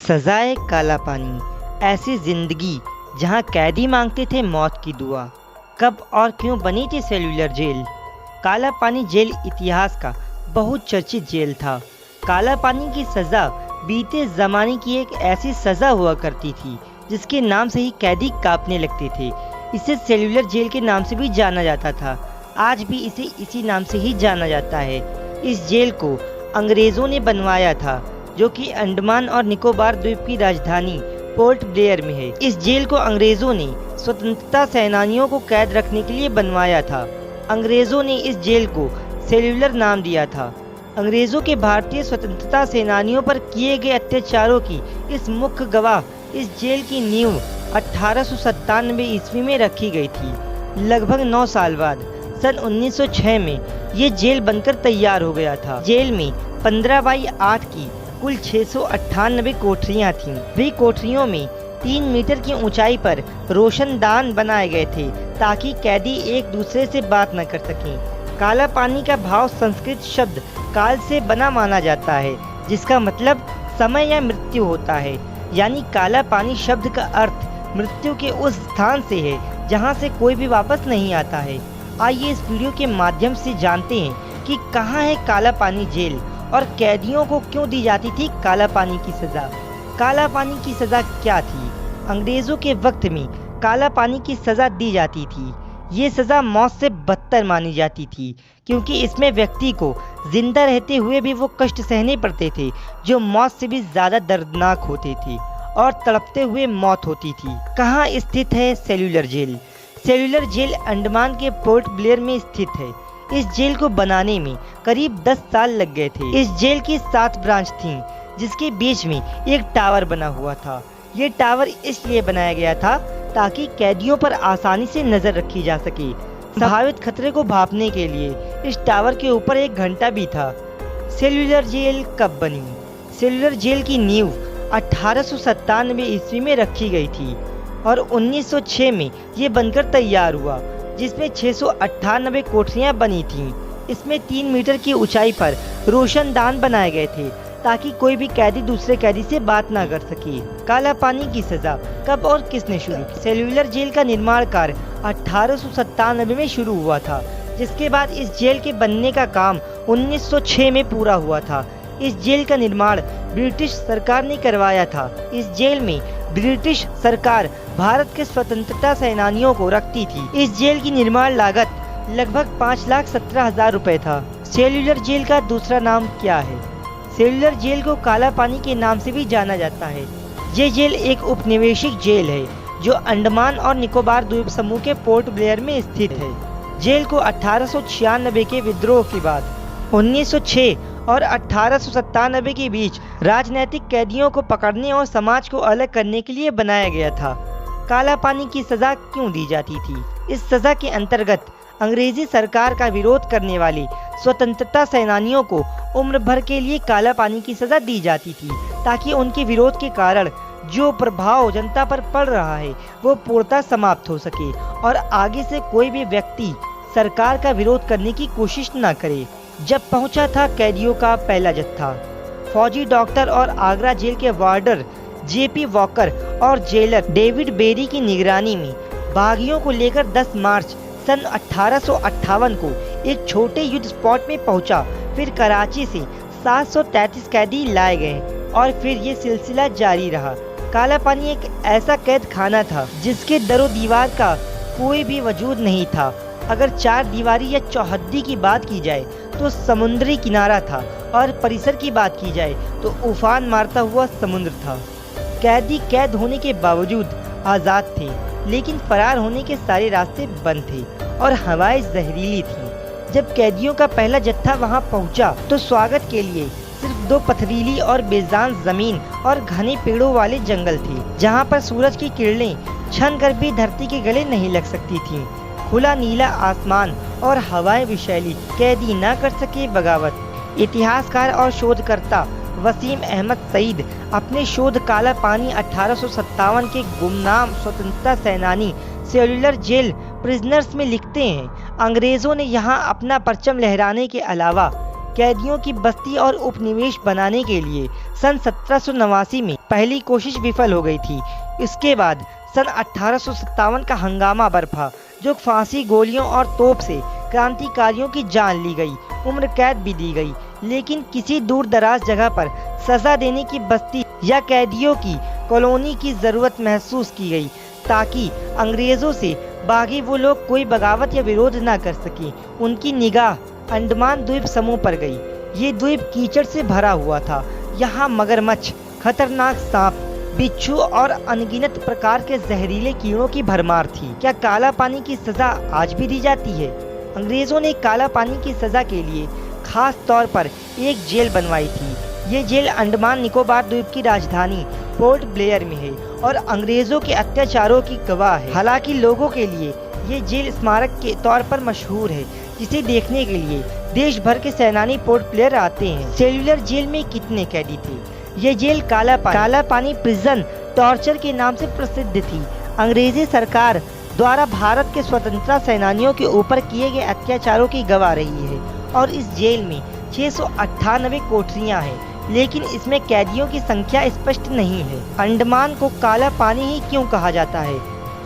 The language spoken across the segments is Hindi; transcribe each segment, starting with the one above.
सजाए काला पानी, ऐसी जिंदगी जहां कैदी मांगते थे मौत की दुआ। कब और क्यों बनी थी सेल्यूलर जेल? काला पानी जेल इतिहास का बहुत चर्चित जेल था। काला पानी की सज़ा बीते ज़माने की एक ऐसी सज़ा हुआ करती थी जिसके नाम से ही कैदी कांपने लगते थे। इसे सेल्यूलर जेल के नाम से भी जाना जाता था। आज भी इसे इसी नाम से ही जाना जाता है। इस जेल को अंग्रेज़ों ने बनवाया था, जो कि अंडमान और निकोबार द्वीप की राजधानी पोर्ट ब्लेयर में है। इस जेल को अंग्रेज़ों ने स्वतंत्रता सेनानियों को कैद रखने के लिए बनवाया था। अंग्रेज़ों ने इस जेल को सेल्यूलर नाम दिया था। अंग्रेज़ों के भारतीय स्वतंत्रता सेनानियों पर किए गए अत्याचारों की इस मुख्य गवाह इस जेल की नींव 1897 ईस्वी में रखी गई थी। लगभग 9 साल बाद सन 1906 में ये जेल बनकर तैयार हो गया था। जेल में 15x8 की कुल 698 कोठरियाँ थीं। वे कोठरियों में 3 मीटर की ऊंचाई पर रोशनदान बनाए गए थे ताकि कैदी एक दूसरे से बात न कर सकें। काला पानी का भाव संस्कृत शब्द काल से बना माना जाता है, जिसका मतलब समय या मृत्यु होता है। यानी काला पानी शब्द का अर्थ मृत्यु के उस स्थान से है जहां से कोई भी वापस नहीं आता है। आइए इस वीडियो के माध्यम से जानते हैं कि कहां है काला पानी जेल और कैदियों को क्यों दी जाती थी काला पानी की सज़ा। काला पानी की सज़ा क्या थी? अंग्रेज़ों के वक्त में काला पानी की सज़ा दी जाती थी। ये सज़ा मौत से बदतर मानी जाती थी, क्योंकि इसमें व्यक्ति को जिंदा रहते हुए भी वो कष्ट सहने पड़ते थे जो मौत से भी ज़्यादा दर्दनाक होते थे, और तड़पते हुए मौत होती थी। कहाँ स्थित है cellular jail? Cellular jail Andaman के पोर्ट ब्लेयर में स्थित है। इस जेल को बनाने में करीब 10 साल लग गए थे। इस जेल की 7 ब्रांच थीं, जिसके बीच में एक टावर बना हुआ था। ये टावर इसलिए बनाया गया था ताकि कैदियों पर आसानी से नजर रखी जा सके। संभावित खतरे को भांपने के लिए इस टावर के ऊपर एक घंटा भी था। सेल्यूलर जेल कब बनी? सेल्यूलर जेल की नींव 1897 ईस्वी में रखी गई थी और 1906 में ये बनकर तैयार हुआ, जिसमें 698 कोठरियां बनी थीं। इसमें 3 मीटर की ऊंचाई पर रोशनदान बनाए गए थे ताकि कोई भी कैदी दूसरे कैदी से बात ना कर सके। काला पानी की सज़ा कब और किसने शुरू की? सेल्यूलर जेल का निर्माण कार्य 1897 में शुरू हुआ था, जिसके बाद इस जेल के बनने का काम 1906 में पूरा हुआ था। इस जेल का निर्माण ब्रिटिश सरकार ने करवाया था। इस जेल में ब्रिटिश सरकार भारत के स्वतंत्रता सेनानियों को रखती थी। इस जेल की निर्माण लागत लगभग 5,17,000 रुपए था। सेल्यूलर जेल का दूसरा नाम क्या है? सेल्यूलर जेल को काला पानी के नाम से भी जाना जाता है। ये जेल एक उपनिवेशिक जेल है जो अंडमान और निकोबार द्वीप समूह के पोर्ट ब्लेयर में स्थित है। जेल को 1896 के विद्रोह के बाद 1906 और 1897 के बीच राजनैतिक कैदियों को पकड़ने और समाज को अलग करने के लिए बनाया गया था। काला पानी की सज़ा क्यों दी जाती थी? इस सज़ा के अंतर्गत अंग्रेजी सरकार का विरोध करने वाले स्वतंत्रता सेनानियों को उम्र भर के लिए काला पानी की सज़ा दी जाती थी, ताकि उनके विरोध के कारण जो प्रभाव जनता पर पड़ रहा है वो पूर्णतः समाप्त हो सके और आगे से कोई भी व्यक्ति सरकार का विरोध करने की कोशिश न करे। जब पहुंचा था कैदियों का पहला जत्था, फौजी डॉक्टर और आगरा जेल के वार्डर जेपी वॉकर और जेलर डेविड बेरी की निगरानी में बागियों को लेकर 10 मार्च सन 1858 को एक छोटे युद्ध स्पॉट में पहुंचा। फिर कराची से 733 कैदी लाए गए और फिर ये सिलसिला जारी रहा। काला पानी एक ऐसा कैद खाना था जिसके दरो दीवार का कोई भी वजूद नहीं था। अगर 4 दीवारी या चौहद्दी की बात की जाए तो समुद्री किनारा था, और परिसर की बात की जाए तो उफान मारता हुआ समुद्र था। कैदी कैद होने के बावजूद आज़ाद थे, लेकिन फरार होने के सारे रास्ते बंद थे और हवाएं जहरीली थीं। जब कैदियों का पहला जत्था वहां पहुंचा तो स्वागत के लिए सिर्फ 2 पथरीली और बेजान जमीन और घने पेड़ों वाले जंगल थे, जहां पर सूरज की किरणें छन कर भी धरती के गले नहीं लग सकती थीं। खुला नीला आसमान और हवाएं विषैली, कैदी न कर सके बगावत। इतिहासकार और शोधकर्ता वसीम अहमद सईद अपने शोध काला पानी 1857 के गुमनाम स्वतंत्रता सेनानी सेल्यूलर जेल प्रिजनर्स में लिखते हैं, अंग्रेजों ने यहाँ अपना परचम लहराने के अलावा कैदियों की बस्ती और उपनिवेश बनाने के लिए सन 1789 में पहली कोशिश विफल हो गई थी। इसके बाद सन 1857 का हंगामा बरपा, जो फांसी, गोलियों और तोप से क्रांतिकारियों की जान ली गई, उम्र कैद भी दी गई। लेकिन किसी दूर दराज जगह पर सजा देने की बस्ती या कैदियों की कॉलोनी की जरूरत महसूस की गई, ताकि अंग्रेजों से बागी वो लोग कोई बगावत या विरोध न कर सके। उनकी निगाह अंडमान द्वीप समूह पर गई। ये द्वीप कीचड़ से भरा हुआ था। यहाँ मगरमच्छ, खतरनाक सांप, बिच्छू और अनगिनत प्रकार के जहरीले कीड़ों की भरमार थी। क्या काला पानी की सजा आज भी दी जाती है? अंग्रेजों ने काला पानी की सजा के लिए खास तौर पर एक जेल बनवाई थी। ये जेल अंडमान निकोबार द्वीप की राजधानी पोर्ट ब्लेयर में है और अंग्रेजों के अत्याचारों की गवाह है। हालांकि लोगों के लिए ये जेल स्मारक के तौर पर मशहूर है, जिसे देखने के लिए देश भर के सेनानी पोर्ट ब्लेयर आते हैं। सेल्यूलर जेल में कितने कैदी थे? ये जेल काला पानी प्रिजन टॉर्चर के नाम से प्रसिद्ध थी। अंग्रेजी सरकार द्वारा भारत के स्वतंत्रता सेनानियों के ऊपर किए गए अत्याचारों की गवाह रही है और इस जेल में 698 कोठरियां हैं, लेकिन इसमें कैदियों की संख्या स्पष्ट नहीं है। अंडमान को काला पानी ही क्यों कहा जाता है?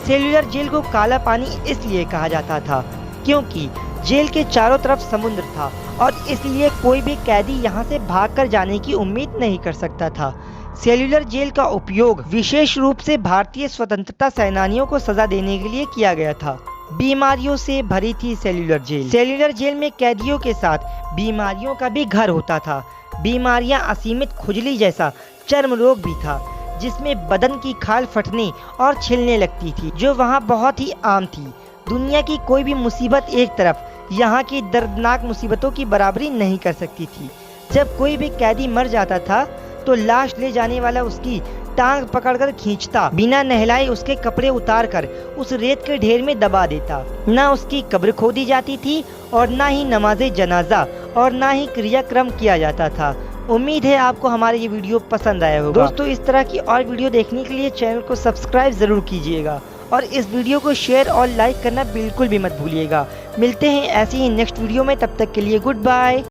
सेल्यूलर जेल को काला पानी इसलिए कहा जाता था क्योंकि जेल के चारों तरफ समुद्र था और इसलिए कोई भी कैदी यहाँ से भागकर जाने की उम्मीद नहीं कर सकता था। सेल्यूलर जेल का उपयोग विशेष रूप से भारतीय स्वतंत्रता सेनानियों को सजा देने के लिए किया गया था। बीमारियों से भरी थी सेल्यूलर जेल। सेल्यूलर जेल में कैदियों के साथ बीमारियों का भी घर होता था। बीमारियां असीमित खुजली जैसा चर्म रोग भी था, जिसमें बदन की खाल फटने और छिलने लगती थी, जो वहाँ बहुत ही आम थी। दुनिया की कोई भी मुसीबत एक तरफ यहाँ की दर्दनाक मुसीबतों की बराबरी नहीं कर सकती थी। जब कोई भी कैदी मर जाता था तो लाश ले जाने वाला उसकी टांग पकड़कर खींचता, बिना नहलाए उसके कपड़े उतारकर उस रेत के ढेर में दबा देता। न उसकी कब्र खोदी जाती थी और न ही नमाज़े जनाजा और न ही क्रियाक्रम किया जाता था। उम्मीद है आपको हमारा ये वीडियो पसंद आया होगा। दोस्तों, इस तरह की और वीडियो देखने के लिए चैनल को सब्सक्राइब जरूर कीजिएगा और इस वीडियो को शेयर और लाइक करना बिल्कुल भी मत भूलिएगा। मिलते हैं ऐसे ही नेक्स्ट वीडियो में, तब तक के लिए गुड बाय।